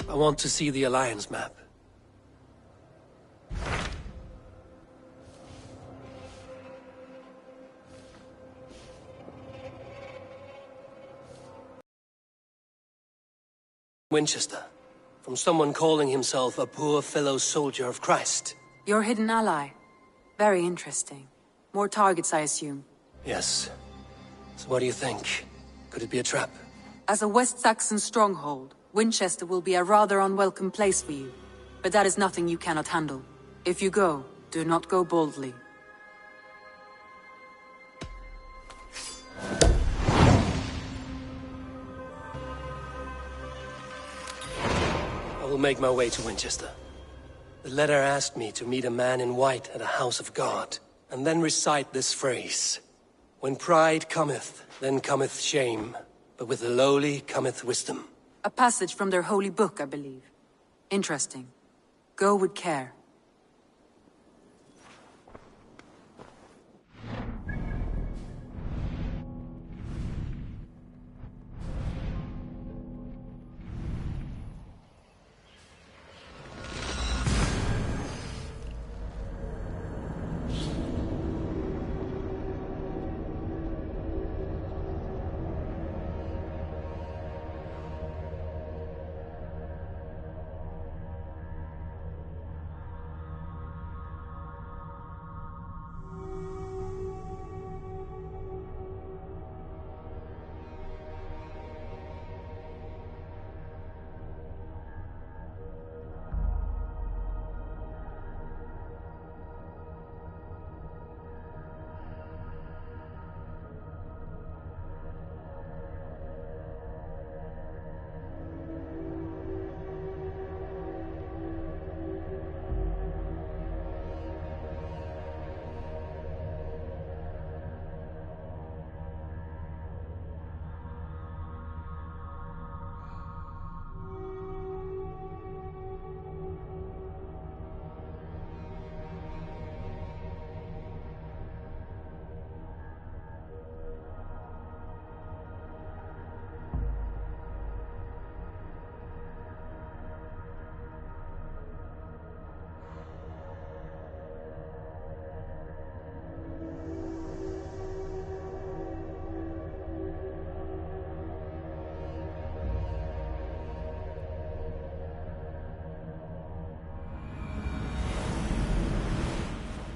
I want to see the Alliance map. Winchester, from someone calling himself a poor fellow soldier of Christ. Your hidden ally. Very interesting. More targets, I assume. Yes. So what do you think? Could it be a trap? As a West Saxon stronghold, Winchester will be a rather unwelcome place for you. But that is nothing you cannot handle. If you go, do not go boldly. I will make my way to Winchester. The letter asked me to meet a man in white at a house of God, and then recite this phrase. When pride cometh, then cometh shame, but with the lowly cometh wisdom. A passage from their holy book, I believe. Interesting. Go with care.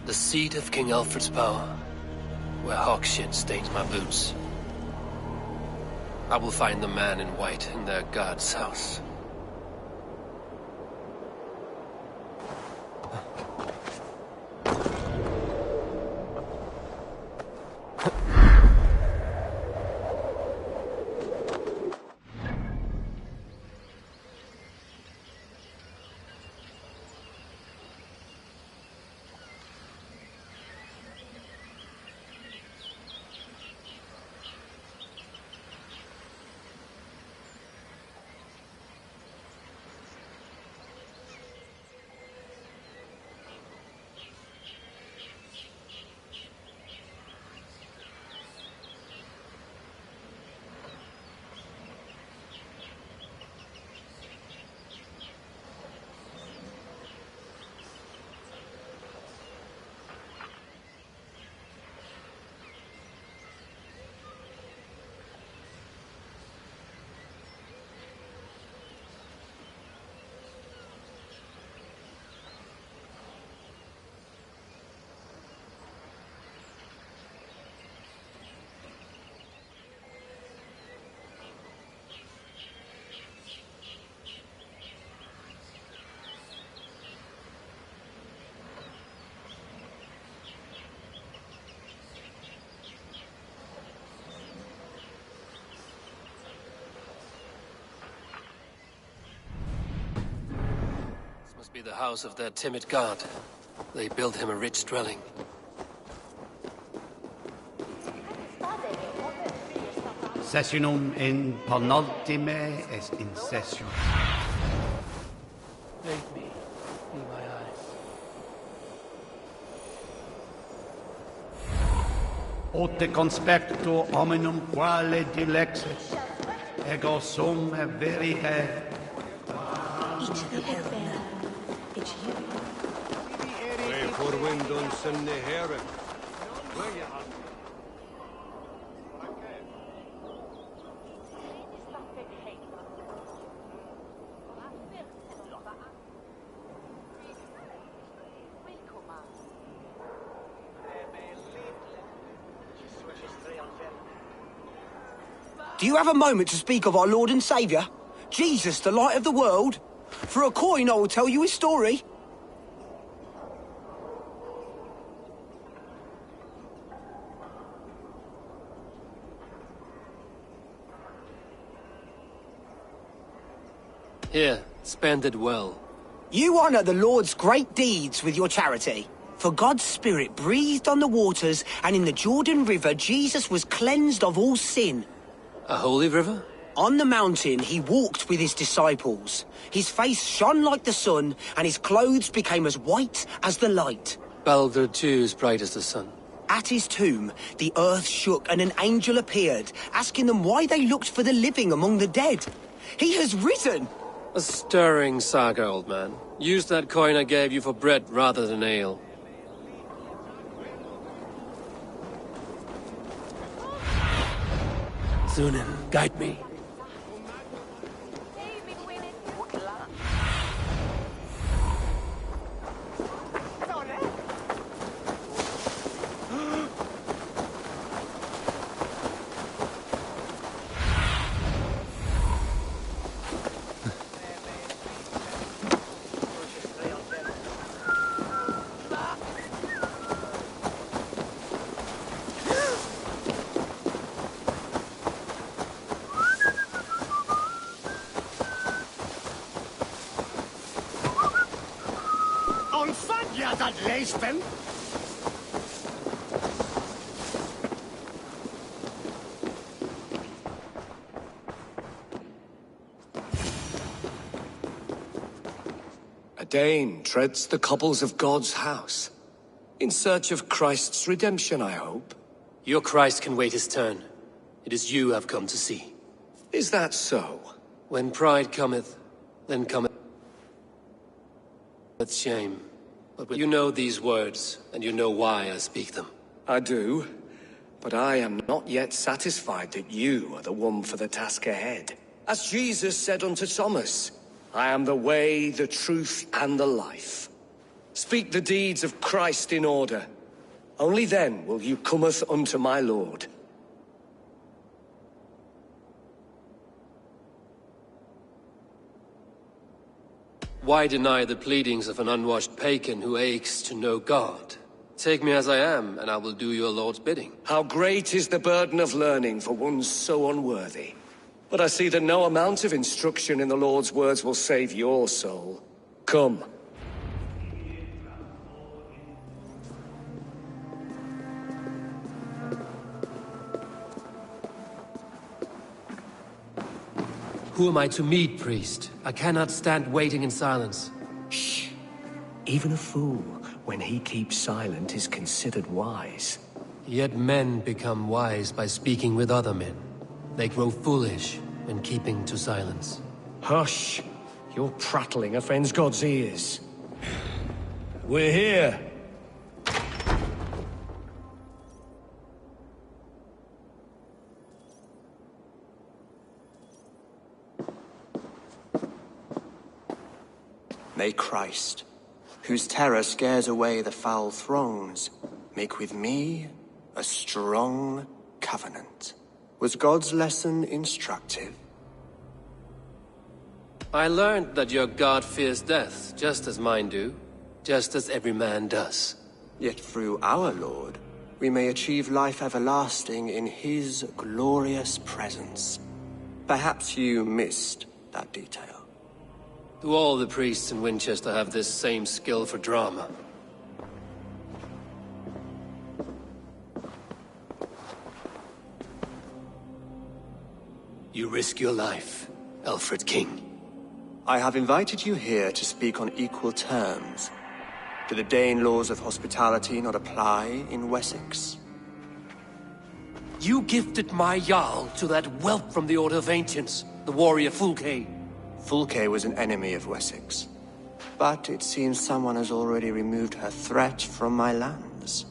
The seat of King Alfred's power, where hawk shit stains my boots. I will find the man in white in their god's house. Must be the house of their timid god. They built him a rich dwelling. Sessionum in penultime est in session. Make me, be my eyes. Ote conspecto hominum quale dilexit, ego sum verite. Iets verder. It's you. Voor wind zijn de heren. Do you have a moment to speak of our Lord and Saviour? Jesus, the light of the world? For a coin, I will tell you his story. Here, spend it well. You honour the Lord's great deeds with your charity. For God's Spirit breathed on the waters, and in the Jordan River Jesus was cleansed of all sin. A holy river? On the mountain he walked with his disciples. His face shone like the sun, and his clothes became as white as the light. Balder too is bright as the sun. At his tomb, the earth shook and an angel appeared, asking them why they looked for the living among the dead. He has risen! A stirring saga, old man. Use that coin I gave you for bread rather than ale. Sunan, guide me. dat leespen? A Dane treads the cobbles of God's house. In search of Christ's redemption, I hope. Your Christ can wait his turn. It is you I've come to see. Is that so? When pride cometh, then cometh shame. But you know these words, and you know why I speak them. I do, but I am not yet satisfied that you are the one for the task ahead. As Jesus said unto Thomas, I am the way, the truth, and the life. Speak the deeds of Christ in order. Only then will you cometh unto my Lord. Why deny the pleadings of an unwashed pagan who aches to know God? Take me as I am, and I will do your Lord's bidding. How great is the burden of learning for one so unworthy. But I see that no amount of instruction in the Lord's words will save your soul. Come. Who am I to meet, priest? I cannot stand waiting in silence. Shh. Even a fool, when he keeps silent, is considered wise. Yet men become wise by speaking with other men. They grow foolish when keeping to silence. Hush! Your prattling offends God's ears. We're here. May Christ, whose terror scares away the foul throngs, make with me a strong covenant. Was God's lesson instructive? I learned that your God fears death, just as mine do, just as every man does. Yet through our Lord, we may achieve life everlasting in his glorious presence. Perhaps you missed that detail. Do all the priests in Winchester have this same skill for drama? You risk your life, Alfred King. I have invited you here to speak on equal terms. Do the Dane laws of hospitality not apply in Wessex? You gifted my Jarl to that whelp from the Order of Ancients, the warrior Fulke. Fulke was an enemy of Wessex. But it seems someone has already removed her threat from my lands.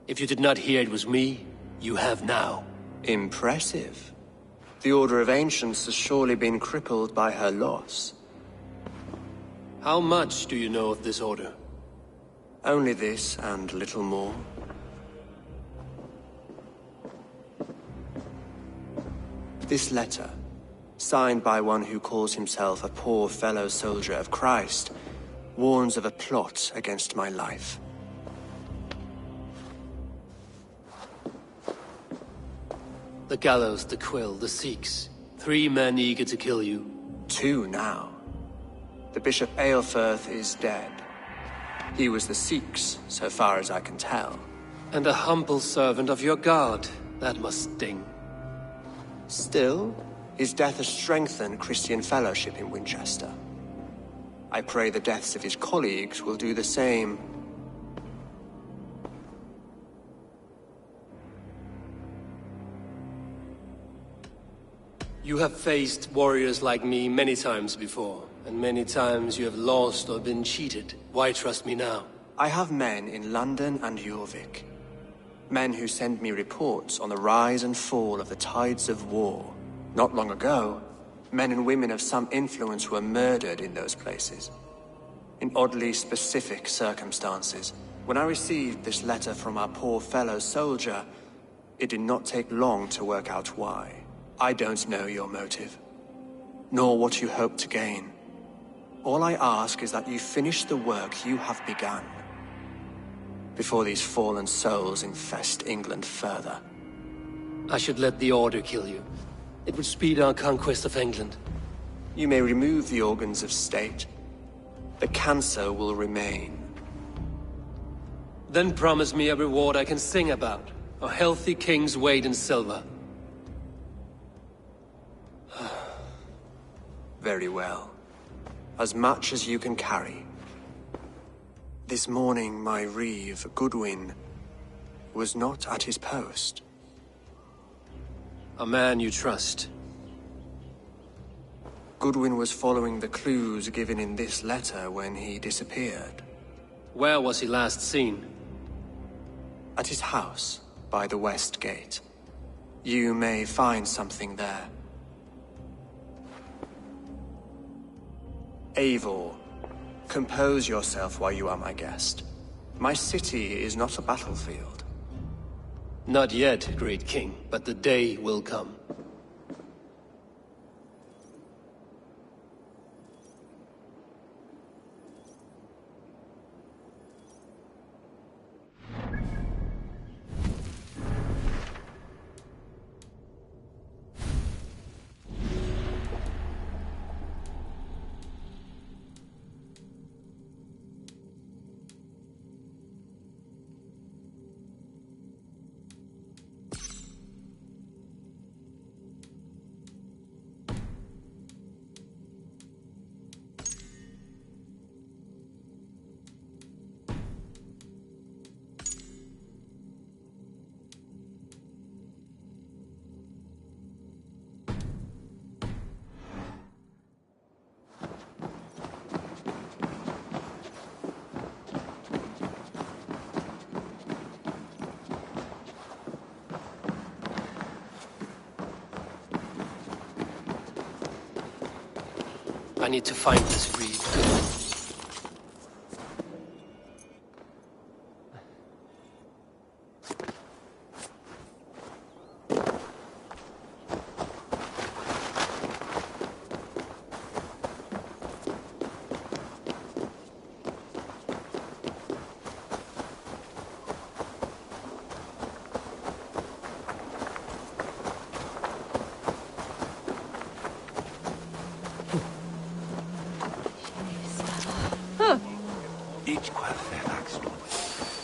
If you did not hear it was me, you have now. Impressive. The Order of Ancients has surely been crippled by her loss. How much do you know of this order? Only this and little more. This letter, signed by one who calls himself a poor fellow soldier of Christ, warns of a plot against my life. The gallows, the quill, the Sikhs. 3 men eager to kill you. 2 now. The Bishop Aelfirth is dead. He was the Sikhs, so far as I can tell. And a humble servant of your god. That must sting. Still, his death has strengthened Christian fellowship in Winchester. I pray the deaths of his colleagues will do the same. You have faced warriors like me many times before, and many times you have lost or been cheated. Why trust me now? I have men in London and Jorvik. Men who send me reports on the rise and fall of the tides of war. Not long ago, men and women of some influence were murdered in those places. In oddly specific circumstances. When I received this letter from our poor fellow soldier, it did not take long to work out why. I don't know your motive, nor what you hope to gain. All I ask is that you finish the work you have begun, before these fallen souls infest England further. I should let the Order kill you. It would speed our conquest of England. You may remove the organs of state. The cancer will remain. Then promise me a reward I can sing about. A healthy king's weight in silver. Very well. As much as you can carry. This morning, my reeve, Goodwin, was not at his post. A man you trust. Goodwin was following the clues given in this letter when he disappeared. Where was he last seen? At his house, by the West Gate. You may find something there. Eivor, compose yourself while you are my guest. My city is not a battlefield. Not yet, great king, but the day will come. I need to find this reed.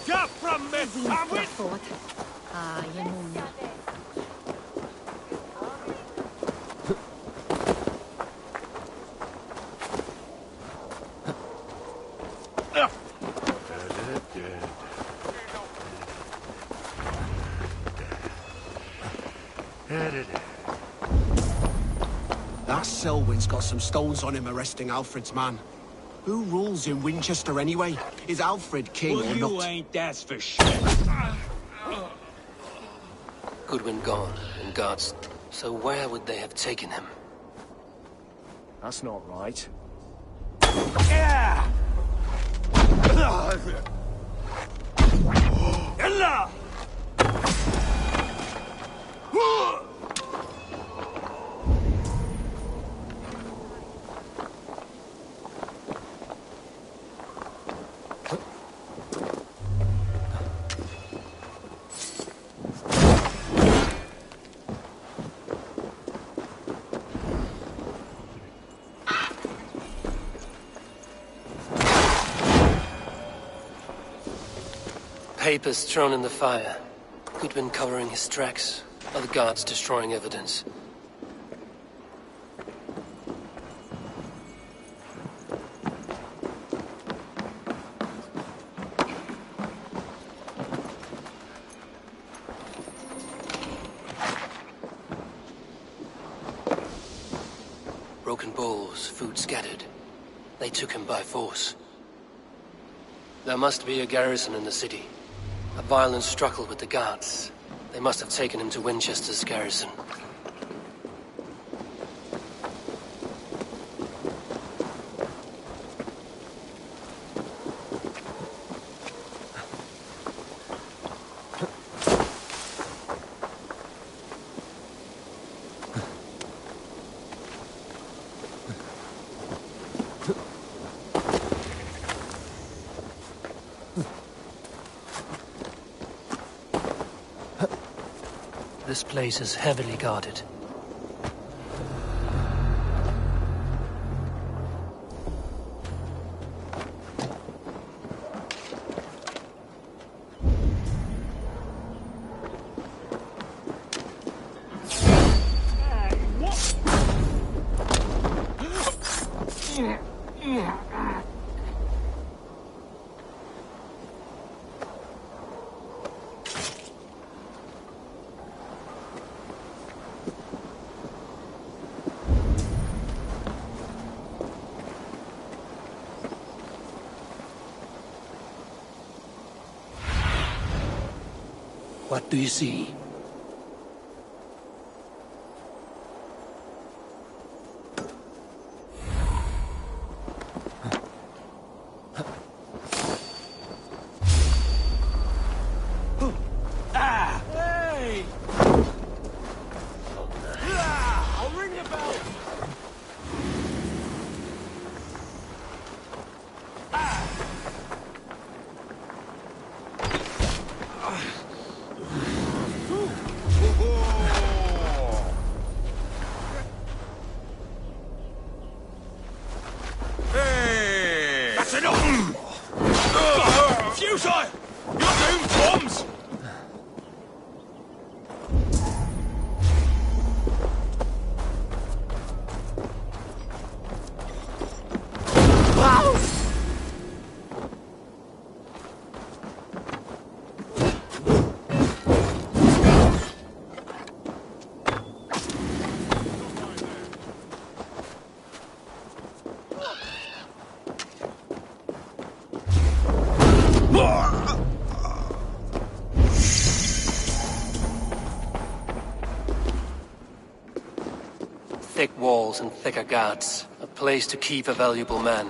Jump from me, Sandwich! That's Selwyn's got some stones on him arresting Alfred's man. Who rules in Winchester anyway? Is Alfred king or You not? ain't, that's for sure. Goodwin gone, and guards. So where would they have taken him? That's not right. Yeah! Ella! Papers thrown in the fire. Goodwin covering his tracks. Other guards destroying evidence. Broken bowls, food scattered. They took him by force. There must be a garrison in the city. A violent struggle with the guards. They must have taken him to Winchester's garrison. This place is heavily guarded. What do you see? Hey! I'll ring the bell! That's enough! Futile! You're doomed, bombs! Thick walls and thicker guards. A place to keep a valuable man.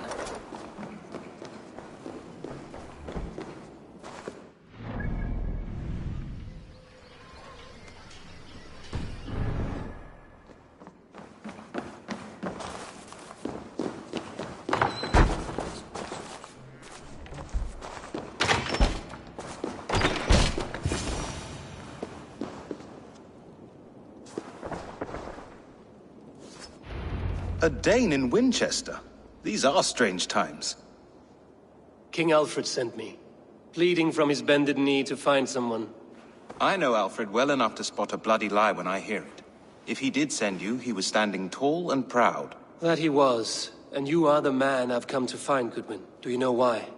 A Dane in Winchester? These are strange times. King Alfred sent me, pleading from his bended knee to find someone. I know Alfred well enough to spot a bloody lie when I hear it. If he did send you, he was standing tall and proud. That he was, and you are the man I've come to find, Goodwin. Do you know why?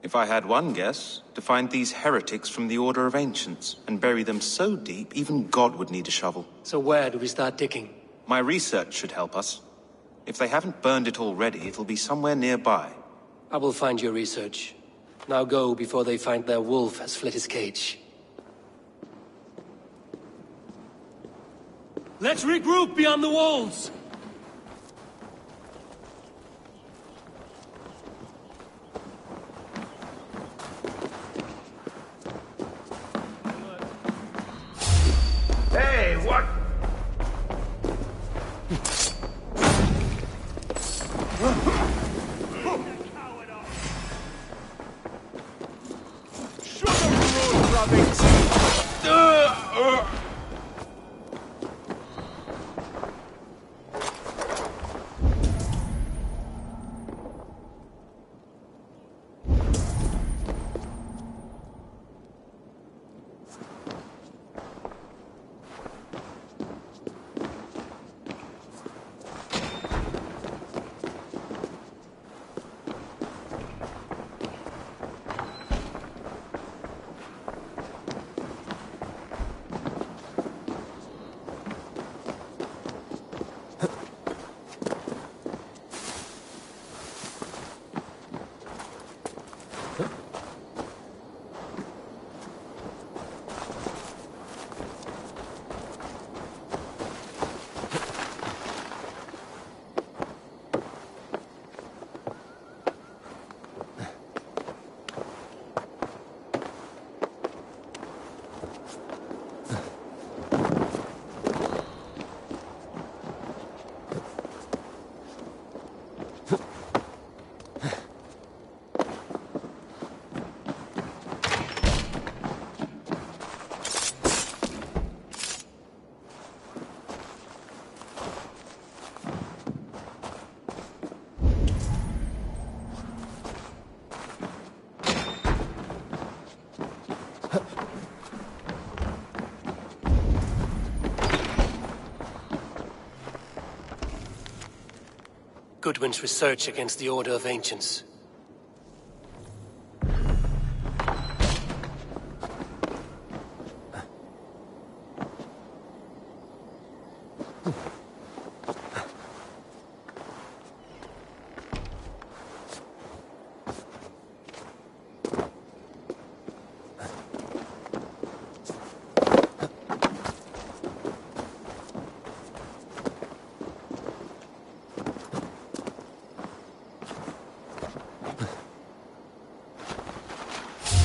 If I had one guess, to find these heretics from the Order of Ancients, and bury them so deep, even God would need a shovel. So where do we start digging? My research should help us. If they haven't burned it already, it'll be somewhere nearby. I will find your research. Now go before they find their wolf has fled his cage. Let's regroup beyond the walls! Hey, what? Goodwin's research against the Order of Ancients.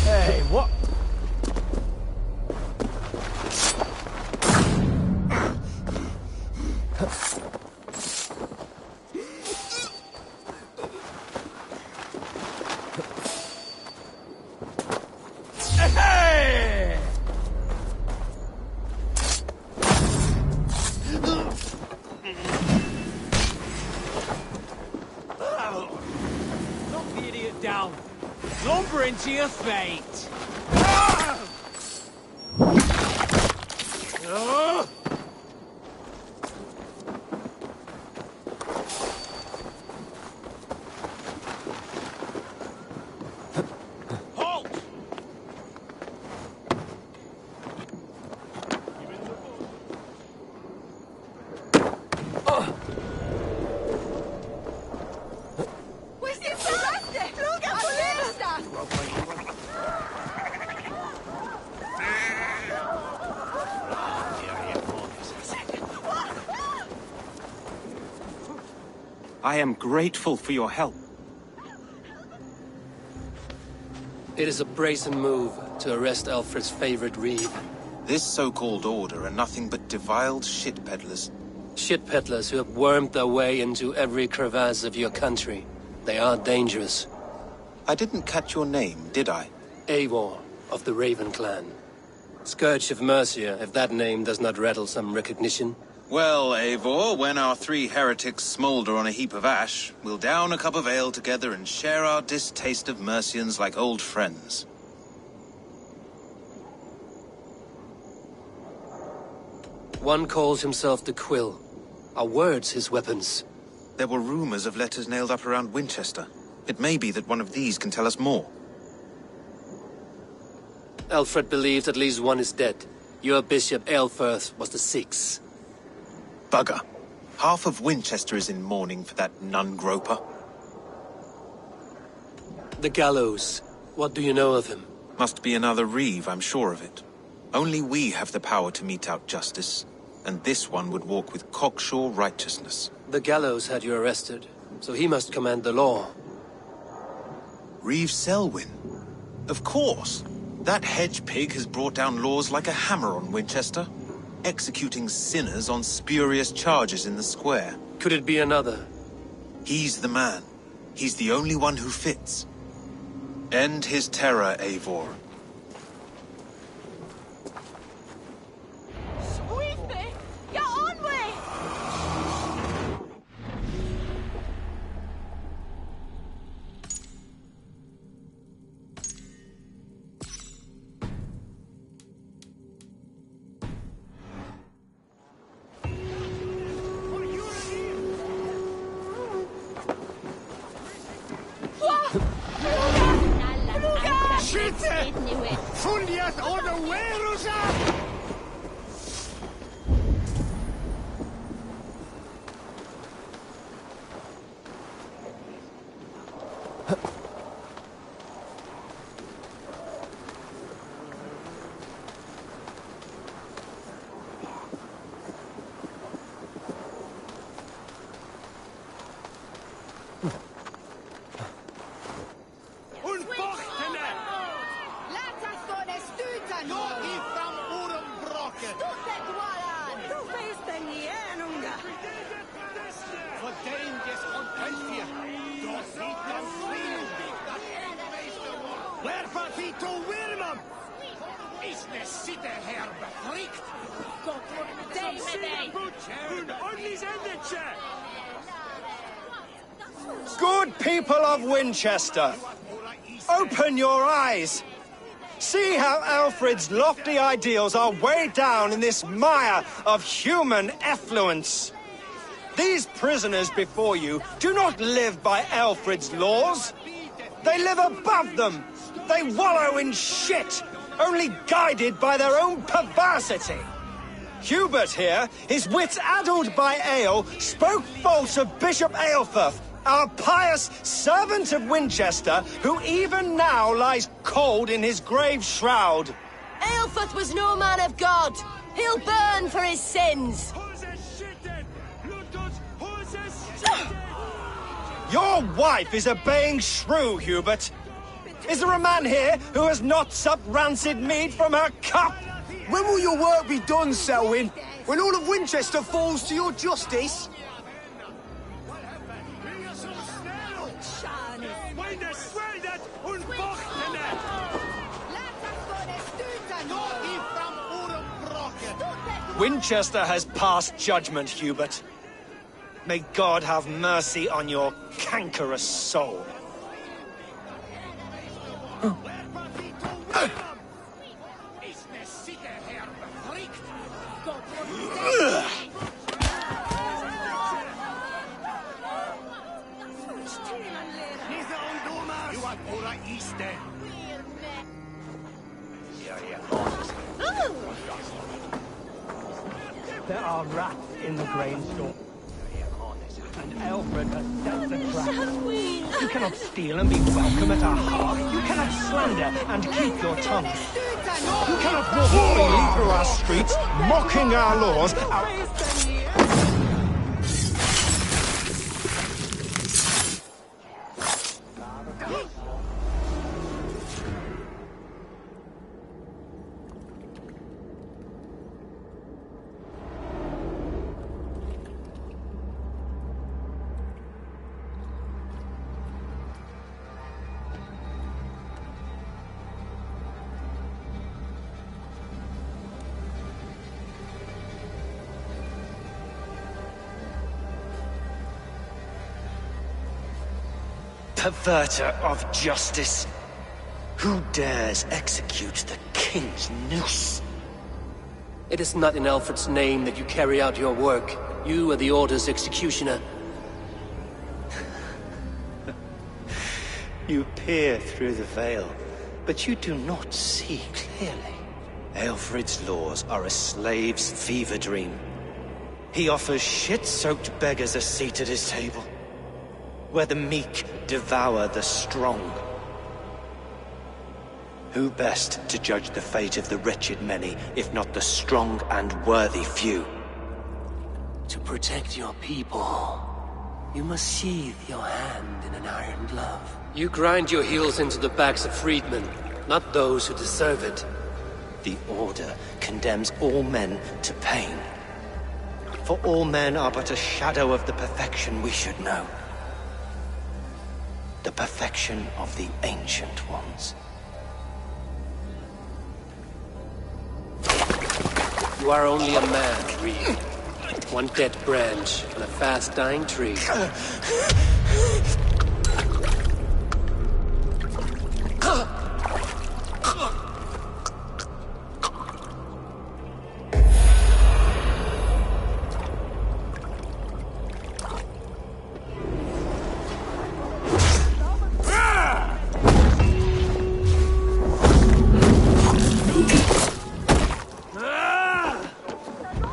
Hey, what? Hey! Knock the idiot down. Lumber into your fate. Halt! I am grateful for your help. It is a brazen move to arrest Alfred's favorite reeve. This so-called order are nothing but deviled shit peddlers. Shit peddlers who have wormed their way into every crevasse of your country. They are dangerous. I didn't catch your name, did I? Eivor of the Raven clan. Scourge of Mercia, if that name does not rattle some recognition. Well, Eivor, when our three heretics smolder on a heap of ash, we'll down a cup of ale together and share our distaste of Mercians like old friends. One calls himself the QUIL. Are words his weapons? There were rumors of letters nailed up around Winchester. It may be that one of these can tell us more. Alfred believes at least one is dead. Your Bishop Aelfirth was the sixth. Bugger. Half of Winchester is in mourning for that nun-groper. The gallows. What do you know of him? Must be another Reeve, I'm sure of it. Only we have the power to mete out justice, and this one would walk with cocksure righteousness. The gallows had you arrested, so he must command the law. Reeve Selwyn? Of course! That hedge pig has brought down laws like a hammer on Winchester, executing sinners on spurious charges in the square. Could it be another? He's the man. He's the only one who fits. End his terror, Eivor. Squeeze Get on with! Skytte! Fulliet Odowerusa! Good people of Winchester, open your eyes. See how Alfred's lofty ideals are weighed down in this mire of human effluence. These prisoners before you do not live by Alfred's laws. They live above them. They wallow in shit, only guided by their own perversity. Hubert here, his wits addled by ale, spoke false of Bishop Aelfirth, our pious servant of Winchester, who even now lies cold in his grave shroud. Aelfirth was no man of God. He'll burn for his sins. Your wife is obeying shrew, Hubert. Is there a man here who has not supped rancid mead from her cup? When will your work be done, Selwyn? When all of Winchester falls to your justice? Winchester has passed judgment, Hubert. May God have mercy on your cankerous soul. There are rats in the grain store. And Alfred has set the trap. You cannot steal and be welcome at our hearth. You cannot slander and keep your tongue. You cannot walk freely through our streets, mocking our laws. Perverter of justice. Who dares execute the king's noose? It is not in Alfred's name that you carry out your work. You are the Order's executioner. You peer through the veil, but you do not see clearly. Alfred's laws are a slave's fever dream. He offers shit-soaked beggars a seat at his table, where the meek devour the strong. Who best to judge the fate of the wretched many, if not the strong and worthy few? To protect your people, you must sheathe your hand in an iron glove. You grind your heels into the backs of freedmen, not those who deserve it. The Order condemns all men to pain. For all men are but a shadow of the perfection we should know. The perfection of the Ancient Ones. You are only a man, Reed. One dead branch on a fast-dying tree.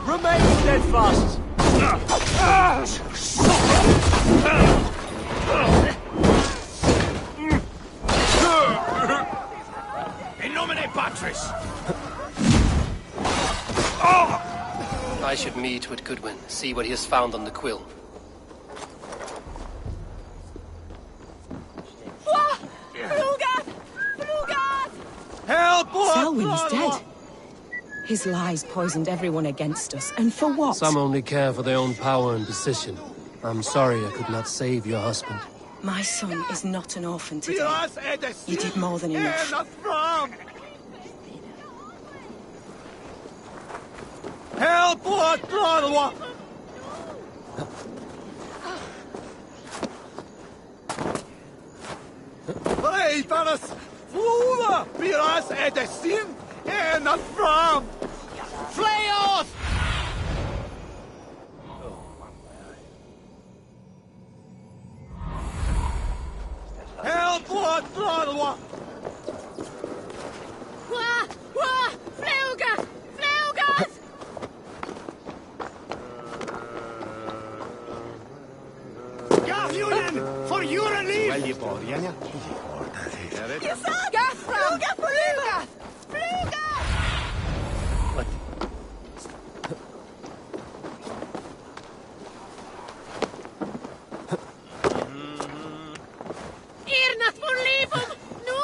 Remain steadfast! In nomine Patris! I should meet with Goodwin, see what he has found on the QUIL. Help! Selwyn is dead. His lies poisoned everyone against us, and for what? Some only care for their own power and position. I'm sorry I could not save your husband. My son is not an orphan today. You did more than enough. Help! Hey, Thanos! Flora! Piras edestin! En att fram! Flay oss! Help! What? Fluga! Flugas! Gafjulen! For your relief! Fluga! Fluga! Fluga! Irnat von Leben! No!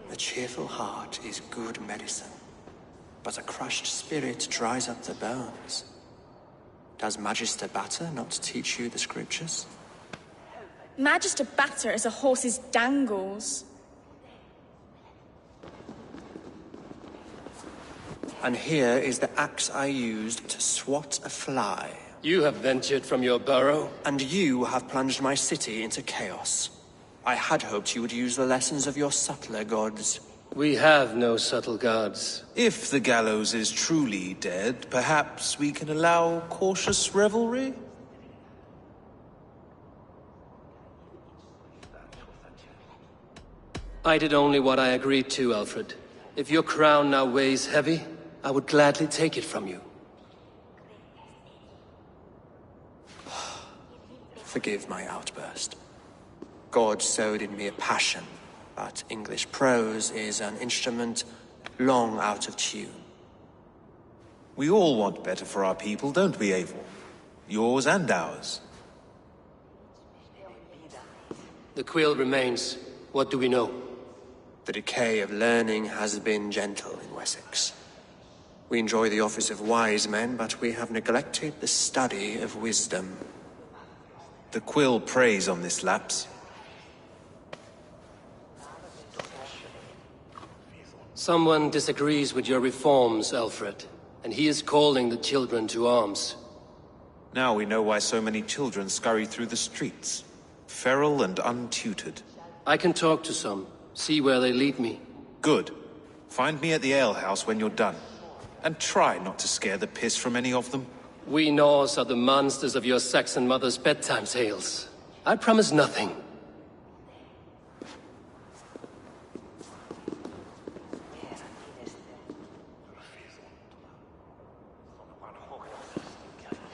A cheerful heart is good medicine, but a crushed spirit dries up the bones. Does Magister Batter not teach you the scriptures? Magister Batter is a horse's dangles. And here is the axe I used to swat a fly. You have ventured from your burrow? And you have plunged my city into chaos. I had hoped you would use the lessons of your subtler gods. We have no subtle gods. If the gallows is truly dead, perhaps we can allow cautious revelry? I did only what I agreed to, Alfred. If your crown now weighs heavy, I would gladly take it from you. Forgive my outburst. God sowed in me a passion, but English prose is an instrument long out of tune. We all want better for our people, don't we, Eivor? Yours and ours. The QUIL remains. What do we know? The decay of learning has been gentle in Wessex. We enjoy the office of wise men, but we have neglected the study of wisdom. The QUIL preys on this lapse. Someone disagrees with your reforms, Alfred, and he is calling the children to arms. Now we know why so many children scurry through the streets, feral and untutored. I can talk to some, see where they lead me. Good. Find me at the alehouse when you're done. And try not to scare the piss from any of them. We Norse are the monsters of your Saxon mother's bedtime tales. I promise nothing.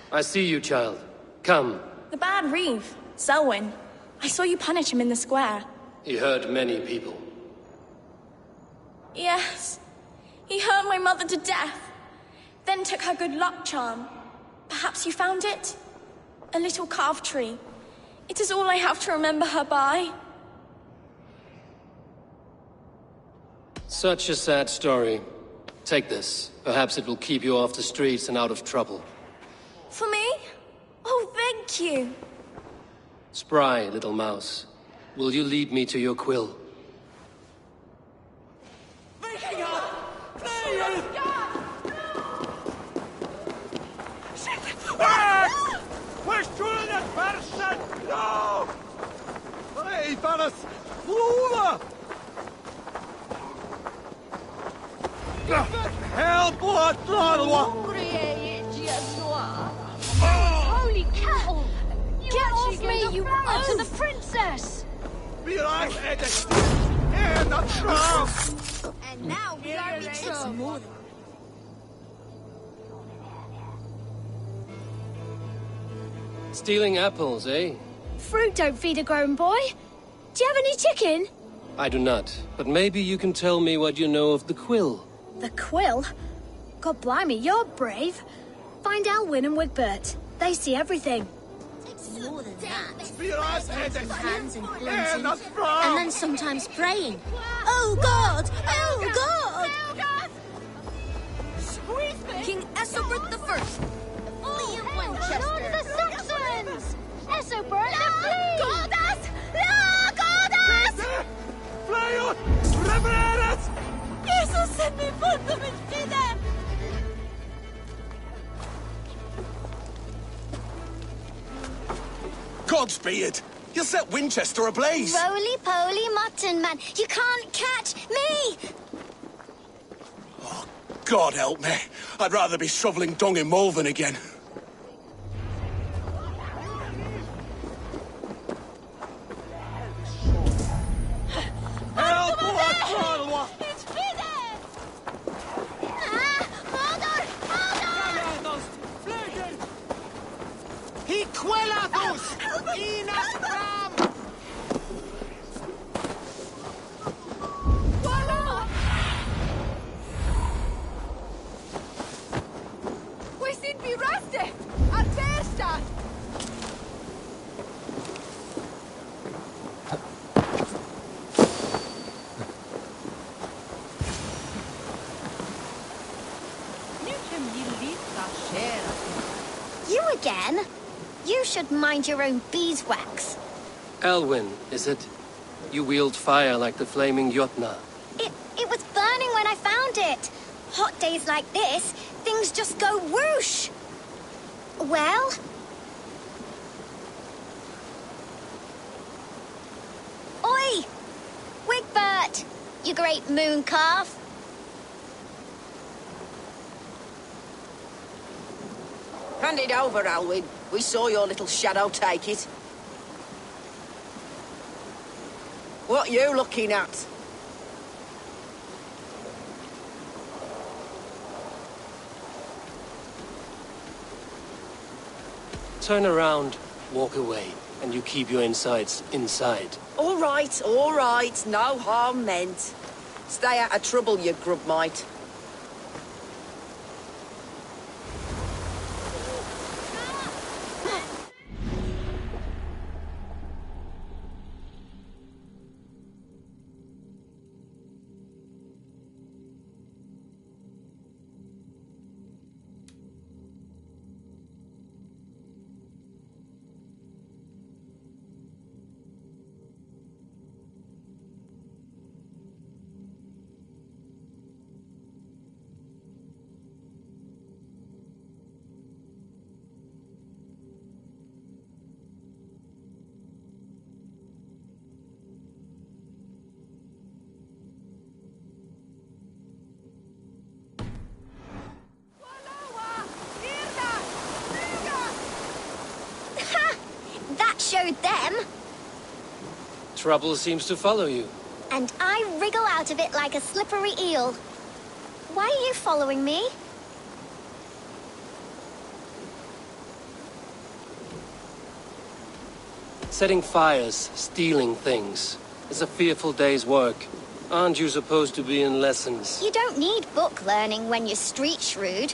I see you, child. Come. The bad Reeve, Selwyn. I saw you punish him in the square. He hurt many people. Yes. He hurt my mother to death. Then took her good luck charm. Perhaps you found it? A little carved tree. It is all I have to remember her by. Such a sad story. Take this. Perhaps it will keep you off the streets and out of trouble. For me? Oh, thank you. Spry, little mouse. Will you lead me to your quill? We're shooting at person! No! Hey, Vanas! Flula! Help! What? Holy cow! Get off me, you run to the princess! And now we are betrothed. Stealing apples, eh? Fruit don't feed a grown boy. Do you have any chicken? I do not, but maybe you can tell me what you know of the quill. The quill? God blimey, you're brave. Find Elwyn and Wigbert. They see everything. More than that. Hands and cleansing, and then sometimes praying. Oh God! Oh God! King Ethelbert the First. Lee of Winchester. Lord of the Saxons! Ethelbert, flee! Godas! La Godas! Fly out! Revereras! Jesus send me for them and feed them! Godspeed! You'll set Winchester ablaze! Roly-poly mutton man, you can't catch me! God help me. I'd rather be shoveling dung in Malvern again. Help! What? It's hidden! He quellathus! Inas ram! We sind vi röste! Att första! You again? You should mind your own beeswax. Elwyn, is it? You wield fire like the flaming Jotna. It was burning when I found it. Hot days like this, things just go whoosh. Well? Oi! Wigbert, you great moon calf. Hand it over, Alwyn. We saw your little shadow take it. What you looking at? Turn around, walk away, and you keep your insides inside. All right. No harm meant. Stay out of trouble, you grub mite. Trouble seems to follow you. And I wriggle out of it like a slippery eel. Why are you following me? Setting fires, stealing things. It's a fearful day's work. Aren't you supposed to be in lessons? You don't need book learning when you're street shrewd.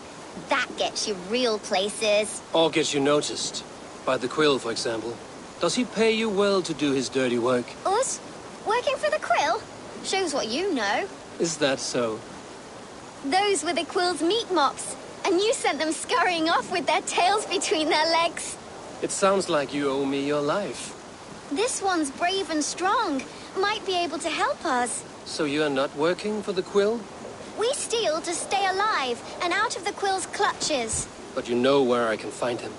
That gets you real places. Or gets you noticed. By the QUIL, for example. Does he pay you well to do his dirty work? Us? Working for the QUIL? Shows what you know. Is that so? Those were the QUIL's meat mops. And you sent them scurrying off with their tails between their legs. It sounds like you owe me your life. This one's brave and strong. Might be able to help us. So you are not working for the QUIL? We steal to stay alive and out of the QUIL's clutches. But you know where I can find him.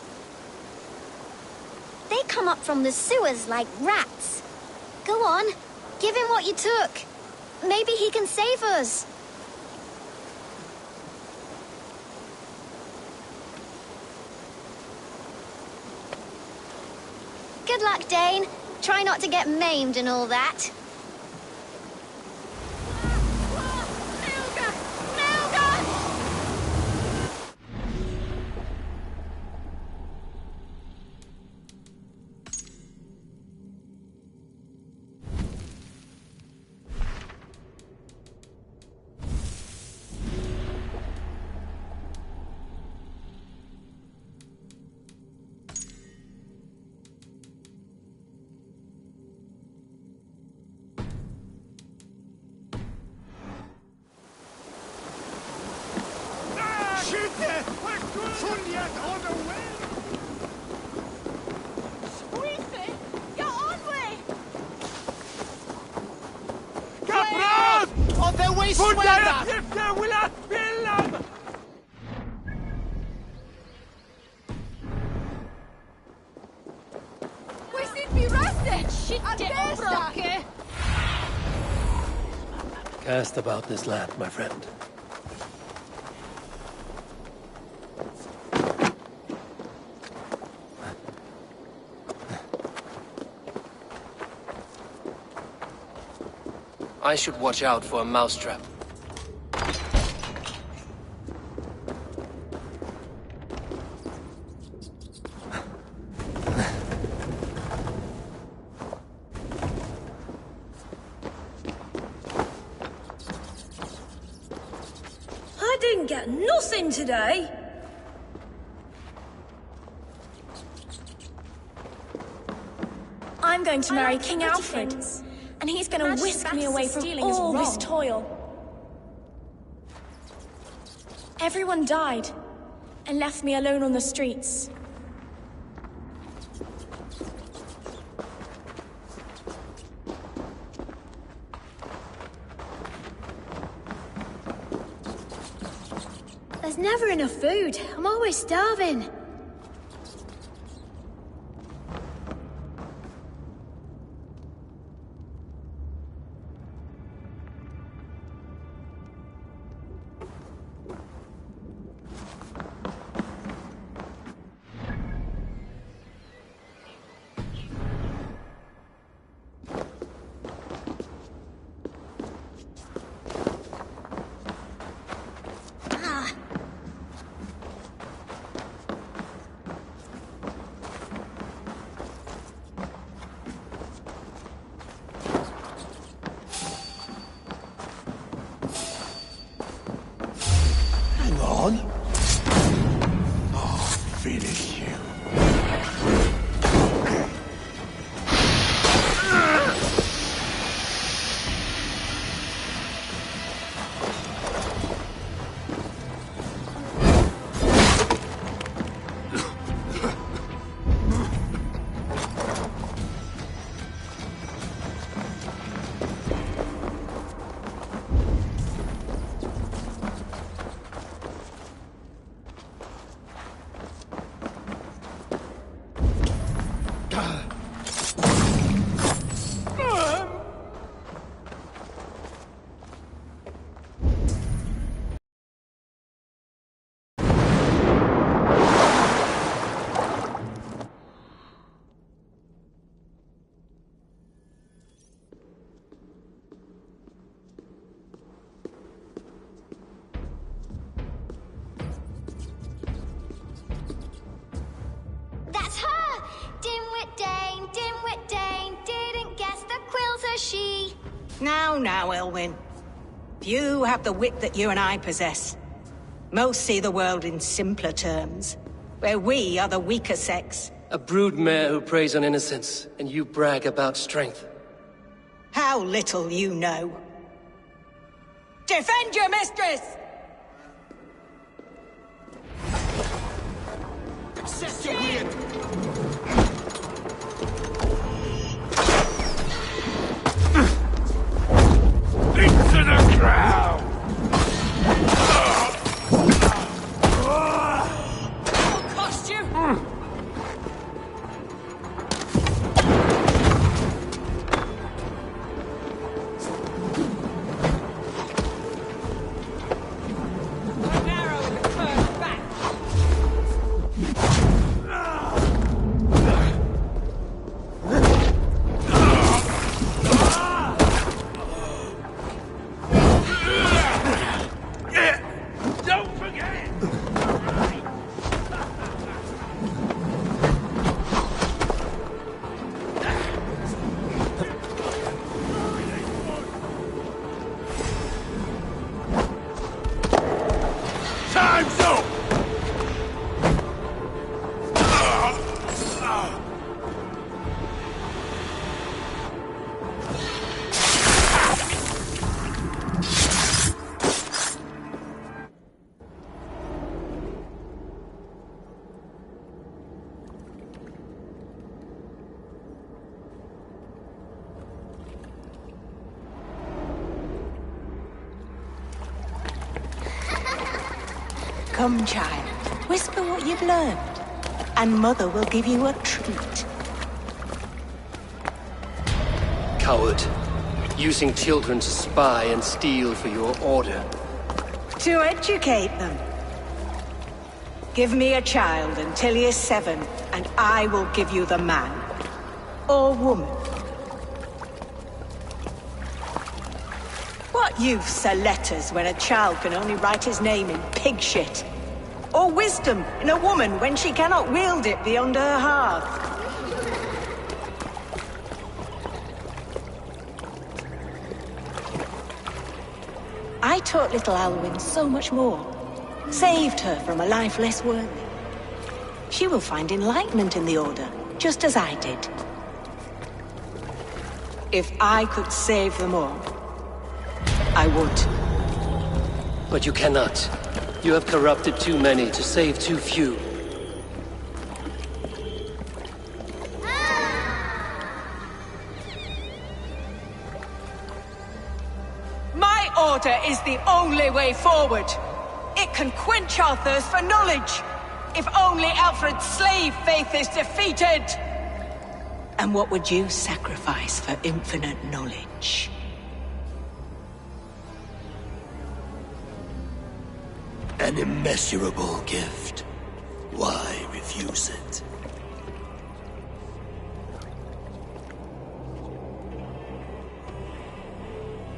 They come up from the sewers like rats. Go on, give him what you took. Maybe he can save us. Good luck, Dane. Try not to get maimed and all that. Cast about this land, my friend. I should watch out for a mousetrap. I didn't get nothing today. I'm going to marry King Alfred, and he's going to whisk me away from all this toil. Everyone died, and left me alone on the streets. There's never enough food. I'm always starving. Finish you. Now, Elwyn. Few have the wit that you and I possess. Most see the world in simpler terms, where we are the weaker sex. A broodmare who preys on innocence, and you brag about strength. How little you know. Defend your mistress! Set your weird! Into the ground! It'll cost you! An arrow in the curved back! Don't forget! Time's up! Come, child. Whisper what you've learned, and Mother will give you a treat. Coward. Using children to spy and steal for your order. To educate them. Give me a child until he is 7, and I will give you the man. Or woman. What use are letters when a child can only write his name in pig shit? Or wisdom in a woman when she cannot wield it beyond her hearth? I taught little Alwyn so much more. Saved her from a life less worthy. She will find enlightenment in the Order, just as I did. If I could save them all, I would. But you cannot. You have corrupted too many to save too few. My order is the only way forward. It can quench our thirst for knowledge. If only Alfred's slave faith is defeated. And what would you sacrifice for infinite knowledge? An immeasurable gift. Why refuse it?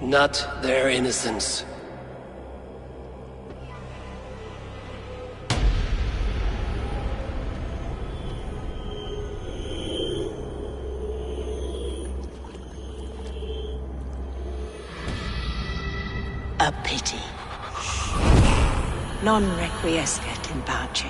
Not their innocence. A pity. Non requiescat in pace.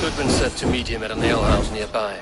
Goodman said to meet him at an alehouse nearby.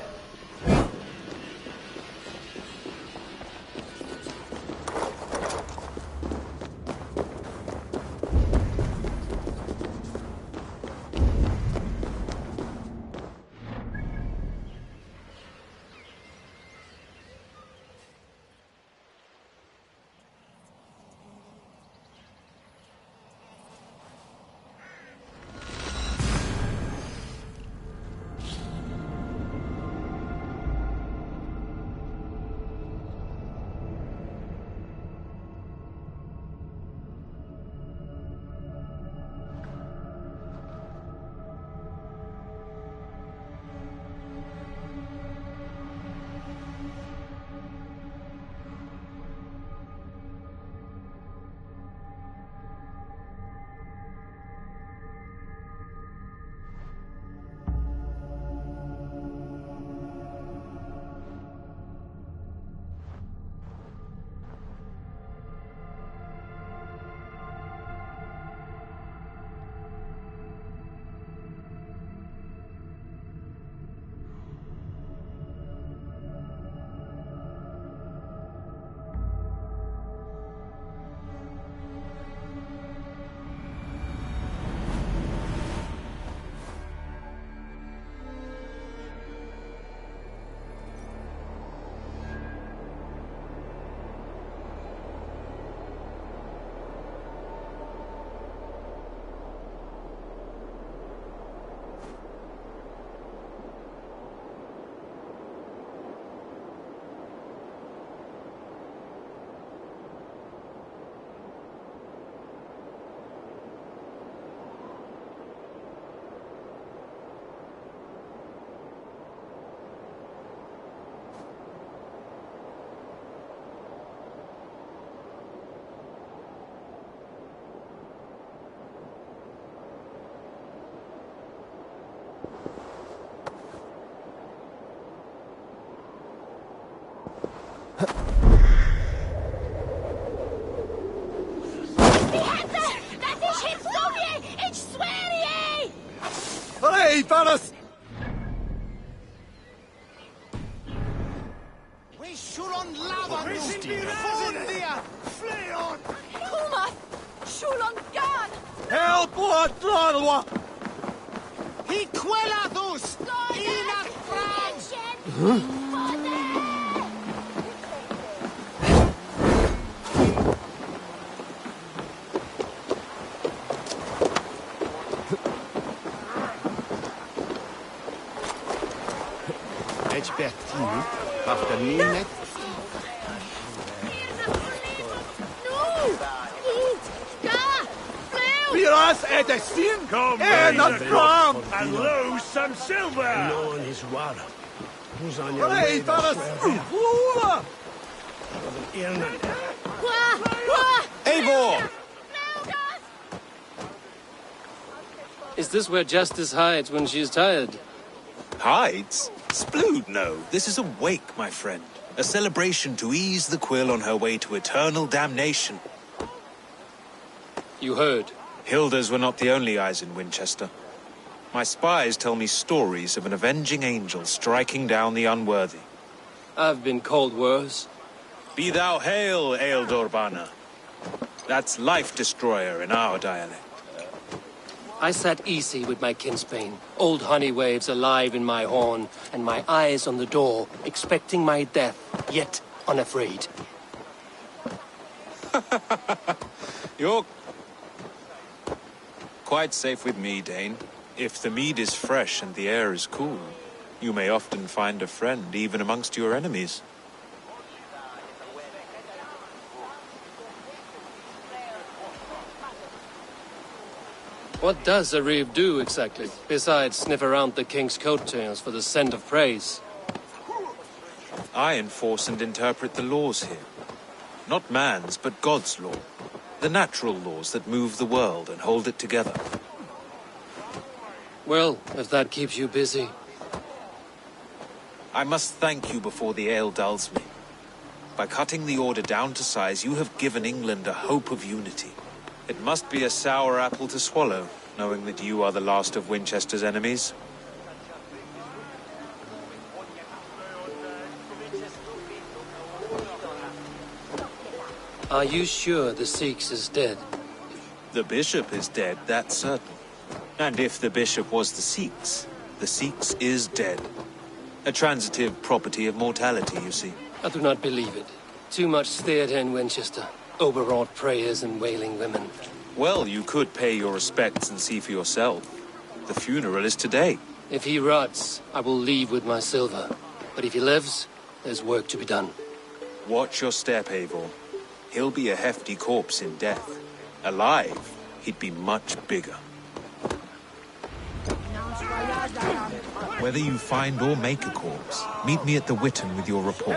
Hej, Varus! We should on lava Fundia! Flee on! Kuma! Shulon Gan! Help what, Tlalwa! He quellathus! Ina fram! Expertine, after minute. Piras et a sin! And a fram! And lose some silver! No one is war. Who's on your Hej, way? Varus! Fula! Eivor! Is this where Justice hides when she's tired? Hides? Splood, no. This is a wake, my friend. A celebration to ease the QUIL on her way to eternal damnation. You heard. Hilda's were not the only eyes in Winchester. My spies tell me stories of an avenging angel striking down the unworthy. I've been called worse. Be thou hail, Ealdorbanna. That's Life Destroyer in our dialect. I sat easy with my kinsbane, old honey waves alive in my horn, and my eyes on the door, expecting my death, yet unafraid. You're quite safe with me, Dane. If the mead is fresh and the air is cool, you may often find a friend even amongst your enemies. What does a reeve do exactly, besides sniff around the king's coattails for the scent of praise? I enforce and interpret the laws here. Not man's, but God's law. The natural laws that move the world and hold it together. Well, if that keeps you busy. I must thank you before the ale dulls me. By cutting the order down to size, you have given England a hope of unity. It must be a sour apple to swallow, knowing that you are the last of Winchester's enemies. Are you sure the Sikhs is dead? The bishop is dead, that's certain. And if the bishop was the Sikhs is dead. A transitive property of mortality, you see. I do not believe it. Too much theatre in Winchester. Overwrought prayers and wailing women. Well, you could pay your respects and see for yourself. The funeral is today. If he rots, I will leave with my silver. But if he lives, there's work to be done. Watch your step, Eivor. He'll be a hefty corpse in death. Alive, he'd be much bigger. Whether you find or make a corpse, meet me at the Witten with your report.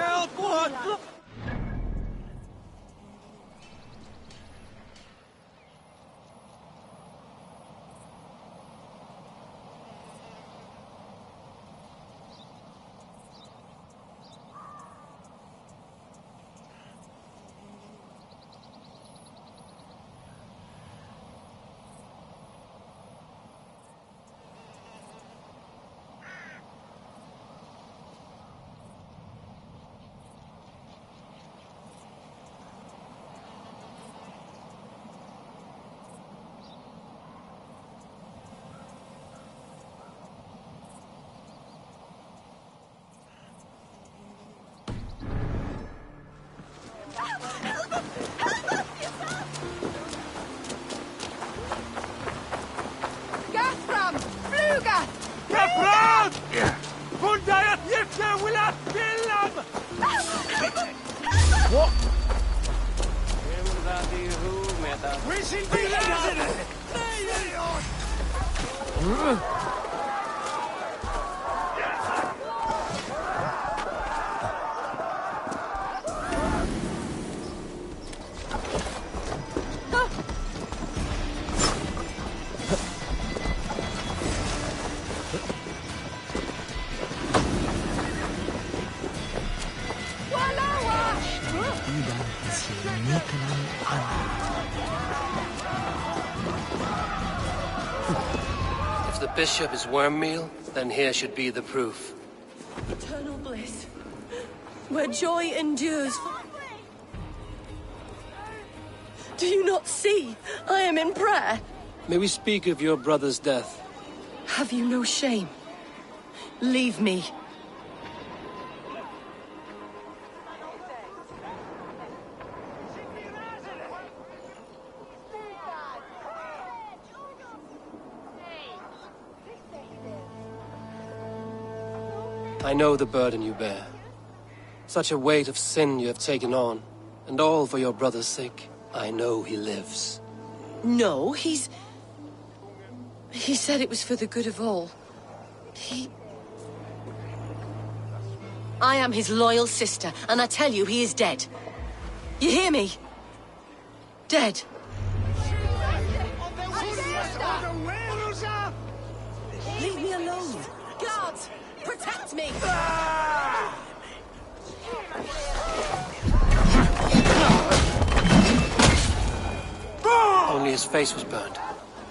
bishop is worm meal, then here should be the proof. Eternal bliss, where joy endures. Do you not see? I am in prayer. May we speak of your brother's death? Have you no shame? Leave me. I know the burden you bear. Such a weight of sin you have taken on, and all for your brother's sake. I know he lives. No, He said it was for the good of all. I am his loyal sister, and I tell you, he is dead. You hear me? Dead. Leave me alone. Guards, protect me! Only his face was burned.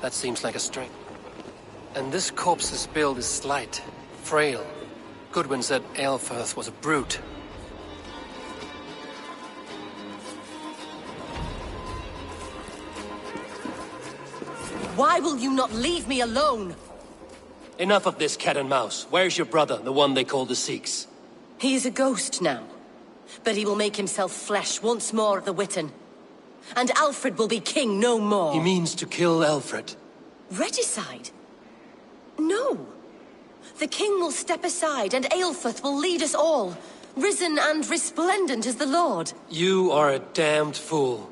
That seems like a strength. And this corpse's build is slight, frail. Goodwin said Aelfirth was a brute. Why will you not leave me alone? Enough of this cat and mouse. Where's your brother, the one they call the Sikhs? He is a ghost now, but he will make himself flesh once more at the Witten. And Alfred will be king no more. He means to kill Alfred. Regicide? No. The king will step aside and Aelfirth will lead us all, risen and resplendent as the Lord. You are a damned fool.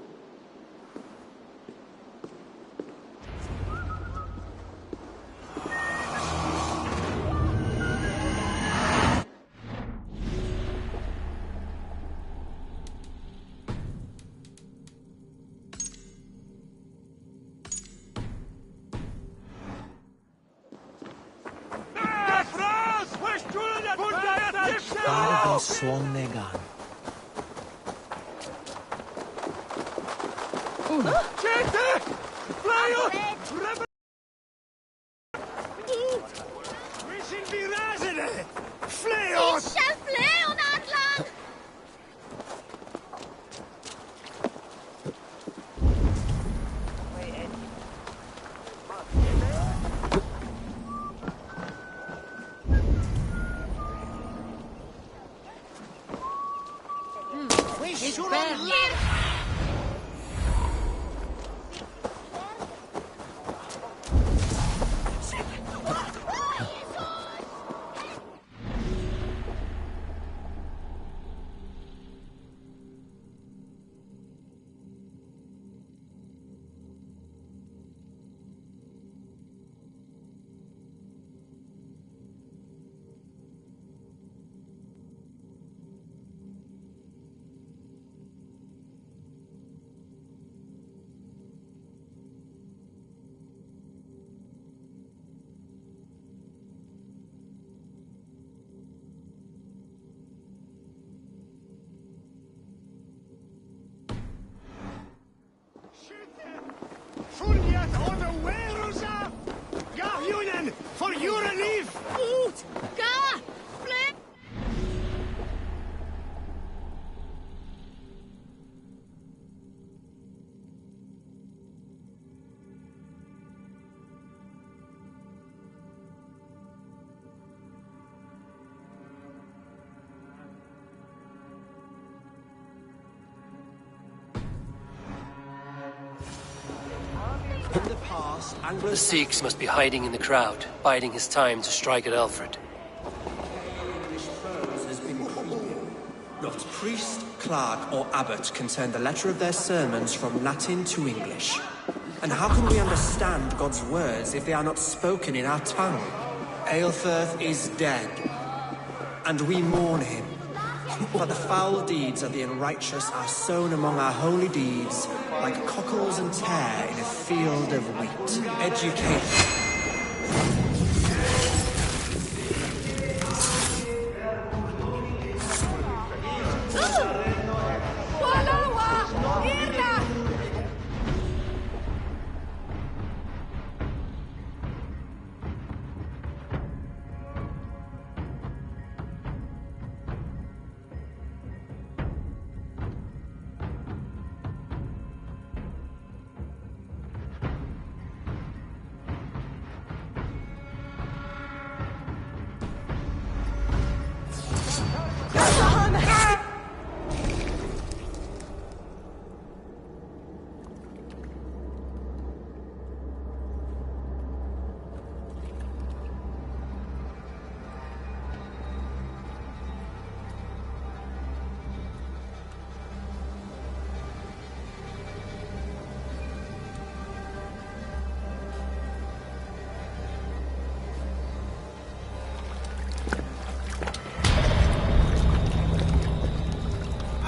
Swannegan. For your relief! Ut! Ga! Flip! The Sikhs must be hiding in the crowd, biding his time to strike at Alfred. Not priest, clerk, or abbot can turn the letter of their sermons from Latin to English. And how can we understand God's words if they are not spoken in our tongue? Aelfirth is dead, and we mourn him. But the foul deeds of the unrighteous are sown among our holy deeds, like cockles and tare in a field of wheat. Education.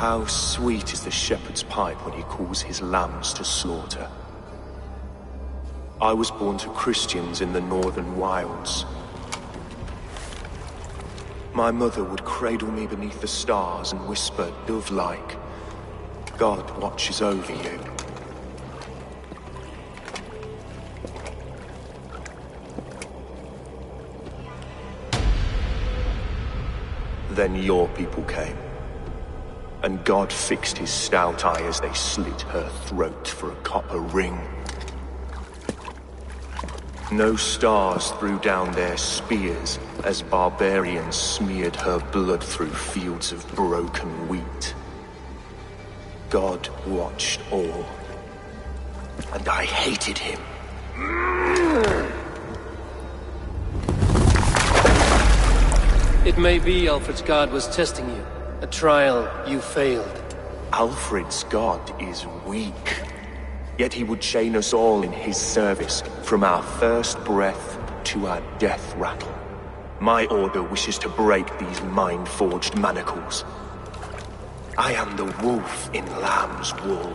How sweet is the shepherd's pipe when he calls his lambs to slaughter. I was born to Christians in the northern wilds. My mother would cradle me beneath the stars and whisper, dove-like, God watches over you. Then your people came, and God fixed his stout eye as they slit her throat for a copper ring. No stars threw down their spears as barbarians smeared her blood through fields of broken wheat. God watched all, and I hated him. It may be Alfred's god was testing you. A trial you failed. Alfred's god is weak. Yet he would chain us all in his service, from our first breath to our death rattle. My order wishes to break these mind-forged manacles. I am the wolf in lamb's wool.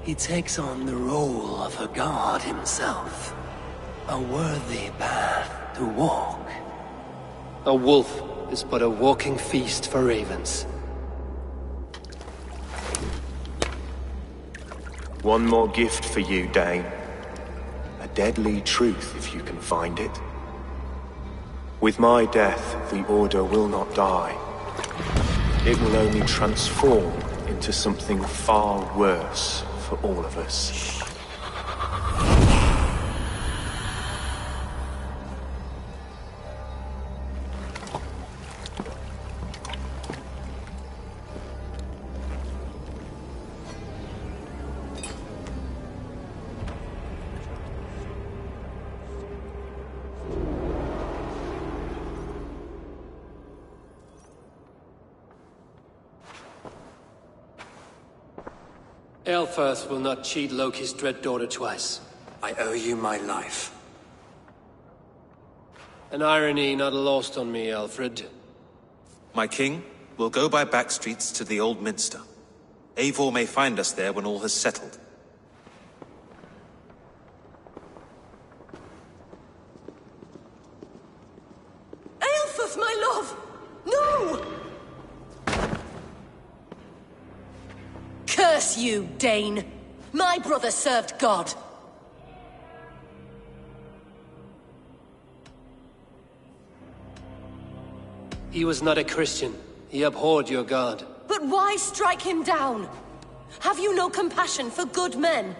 He takes on the role of a god himself. A worthy path to walk. A wolf is but a walking feast for ravens. One more gift for you, Dane. A deadly truth, if you can find it. With my death, the Order will not die. It will only transform into something far worse for all of us. Aelfirth will not cheat Loki's dread daughter twice. I owe you my life. An irony not lost on me, Alfred. My king, we'll go by back streets to the Old Minster. Eivor may find us there when all has settled. Aelfirth, my love! No! Curse you, Dane! My brother served God. He was not a Christian. He abhorred your god. But why strike him down? Have you no compassion for good men?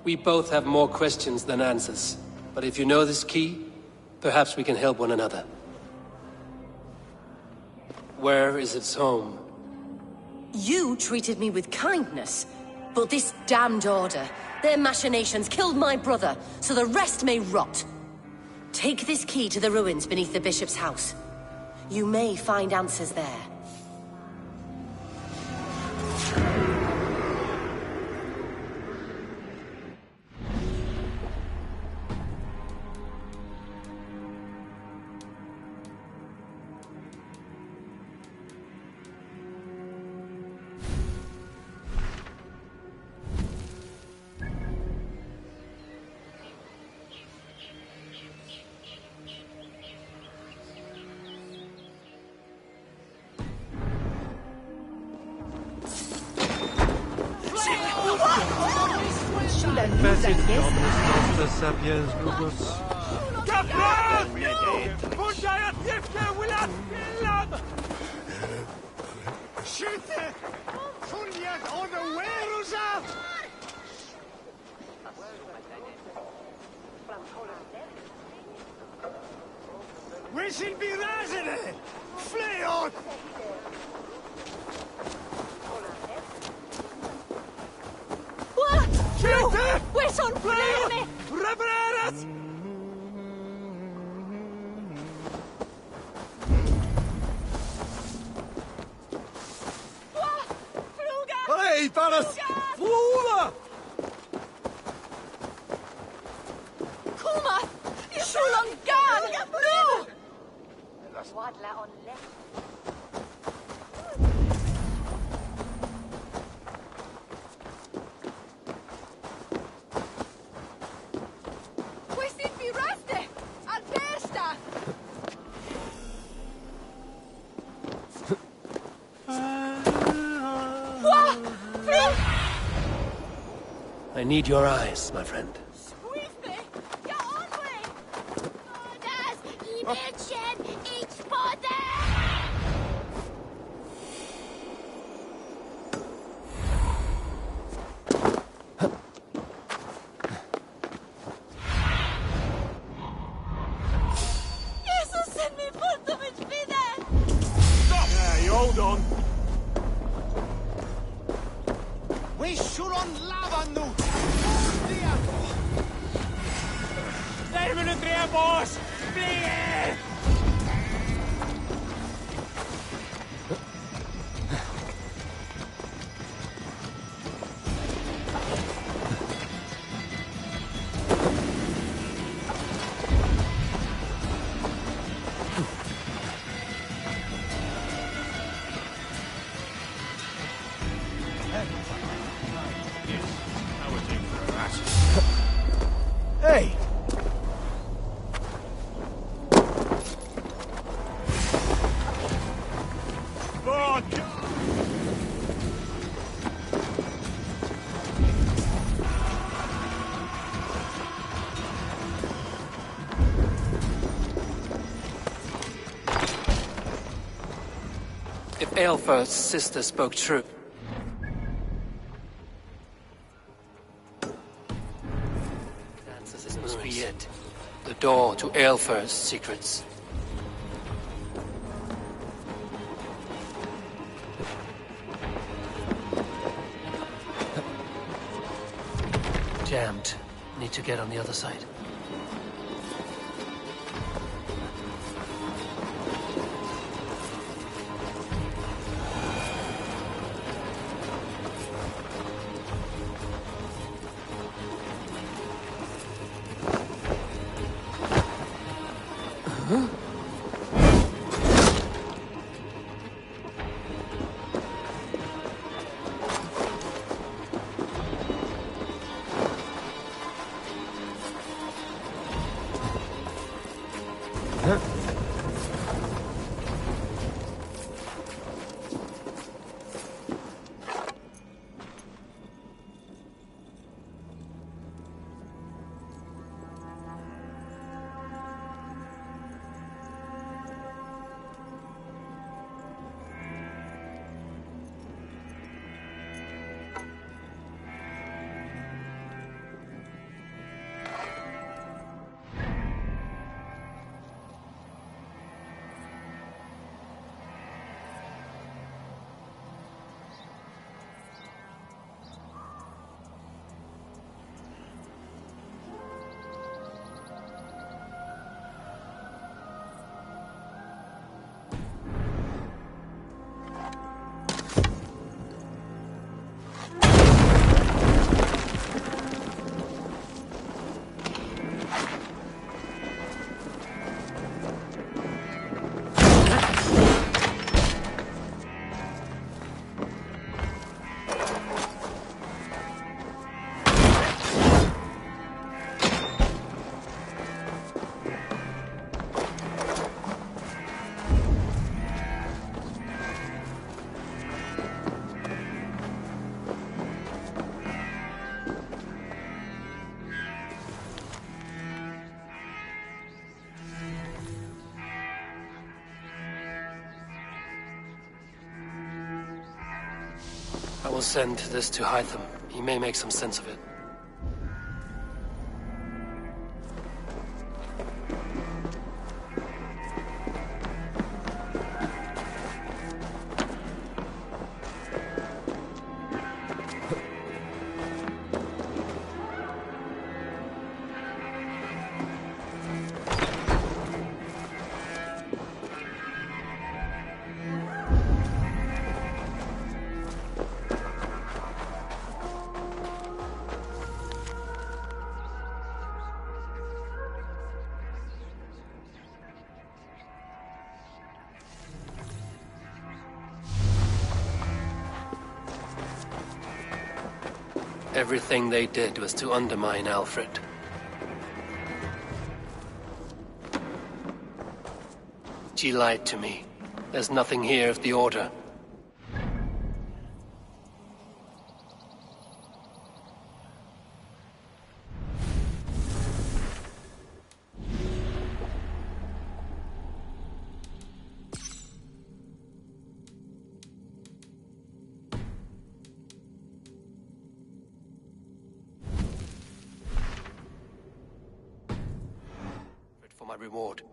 We both have more questions than answers. But if you know this key, perhaps we can help one another. Where is its home? You treated me with kindness, but this damned Order, their machinations killed my brother, so the rest may rot. Take this key to the ruins beneath the Bishop's house. You may find answers there. sapiens lugos. We should be resident! Flee on! Wait on, prendeme! Revereras! Hey, Paris! Fluga! Kuma! Sulongan! No! I need your eyes, my friend. Yeah, you hold on. We should on lava nu! Sterven nu tre boss! Spring! Hey! If Aelfir's sister spoke true, this must be it. The door to Aelfir's secrets. Jammed. Need to get on the other side. I will send this to Hytham. He may make some sense of it. Everything they did was to undermine Alfred. She lied to me. There's nothing here of the Order. my reward.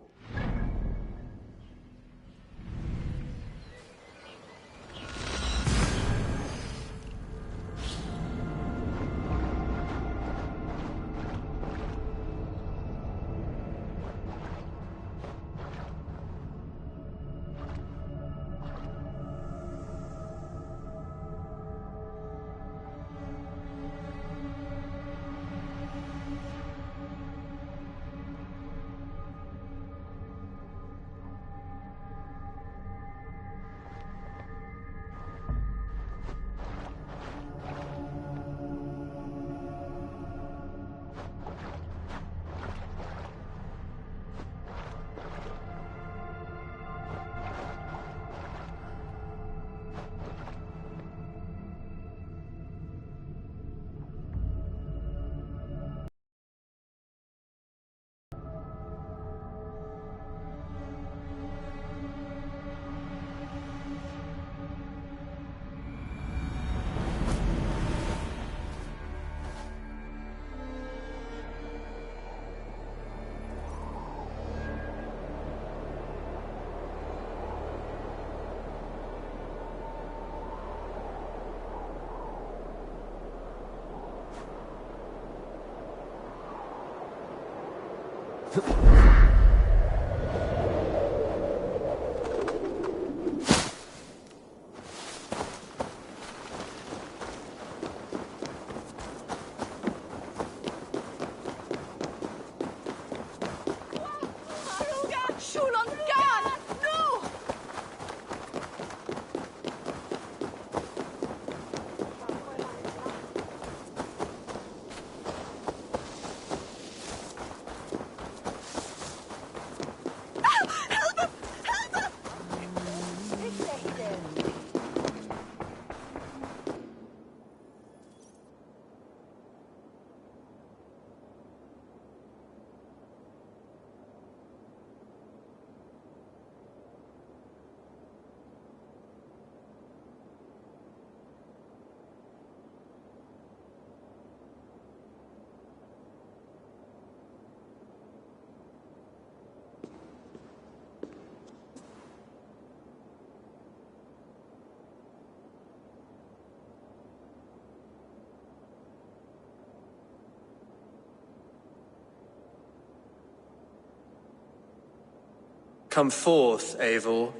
Come forth, Eivor.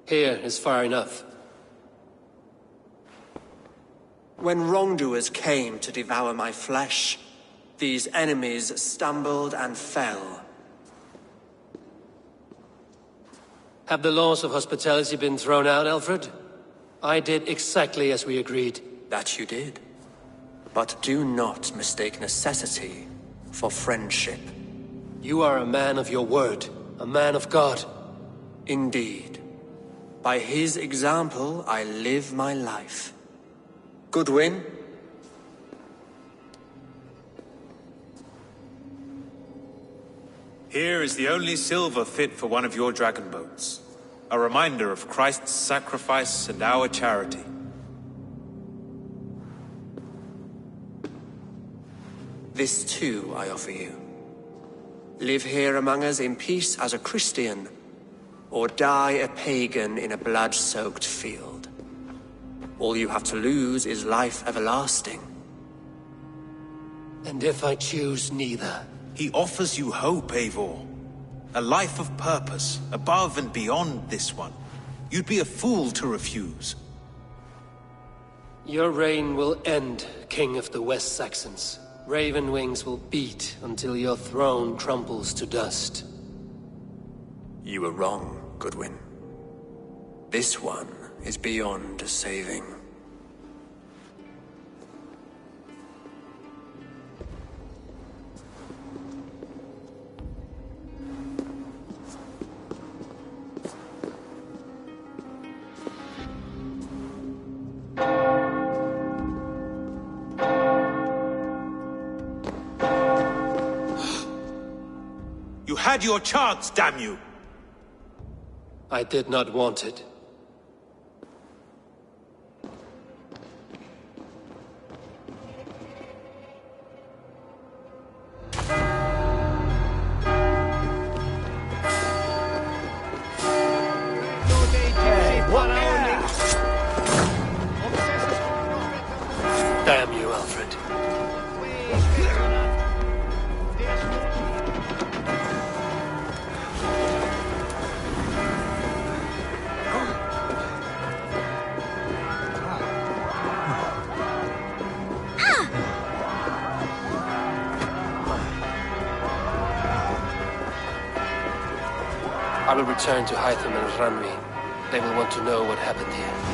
Here is far enough. When wrongdoers came to devour my flesh, these enemies stumbled and fell. Have the laws of hospitality been thrown out, Alfred? I did exactly as we agreed. That you did. But do not mistake necessity for friendship. You are a man of your word, a man of God. Indeed. By his example, I live my life. Goodwin? Here is the only silver fit for one of your dragon boats. A reminder of Christ's sacrifice and our charity. This too I offer you. Live here among us in peace as a Christian, or die a pagan in a blood-soaked field. All you have to lose is life everlasting. And if I choose neither? He offers you hope, Eivor. A life of purpose, above and beyond this one. You'd be a fool to refuse. Your reign will end, King of the West Saxons. Raven wings will beat until your throne crumbles to dust. You were wrong, Goodwin. This one is beyond saving. You had your chance, damn you! I did not want it. Damn you, Alfred. I will return to Hytham and Ranvi. They will want to know what happened here.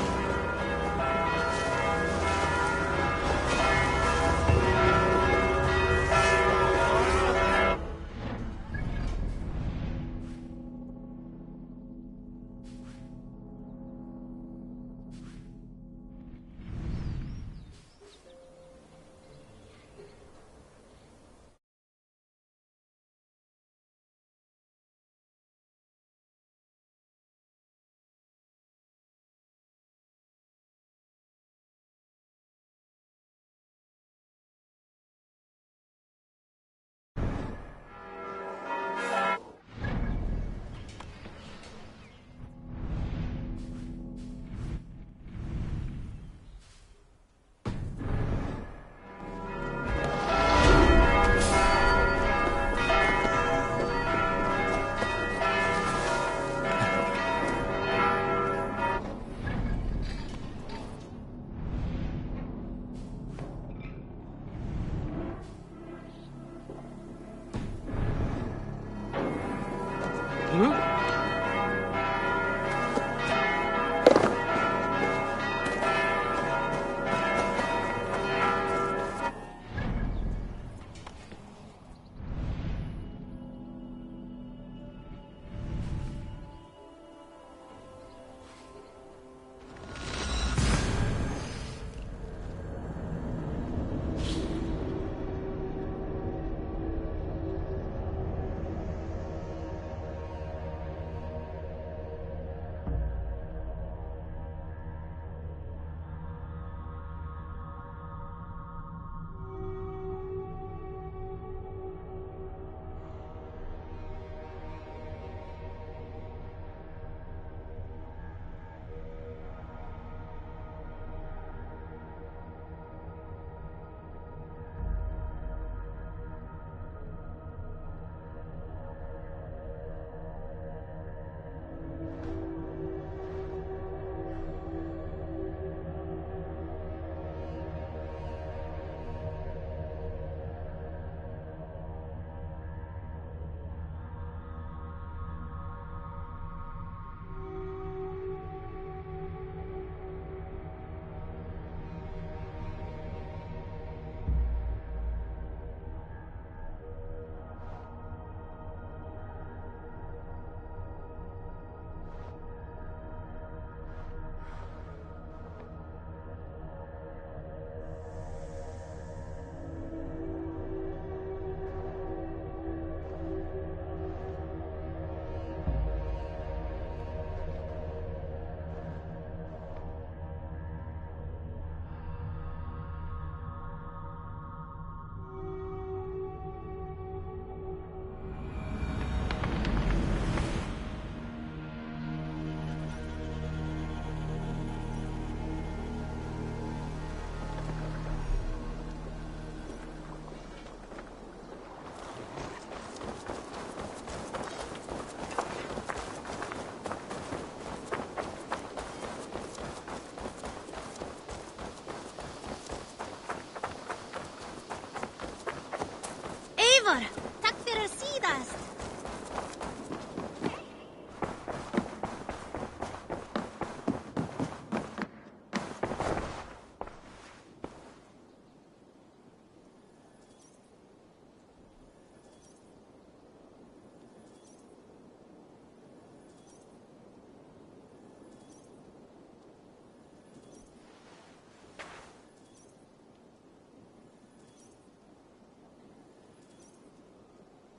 Tack för er sidast!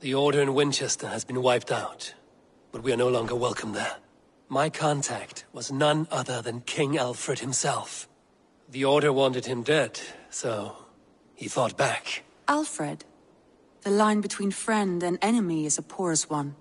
The Order in Winchester has been wiped out, but we are no longer welcome there. My contact was none other than King Alfred himself. The Order wanted him dead, so he fought back. Alfred? The line between friend and enemy is a porous one.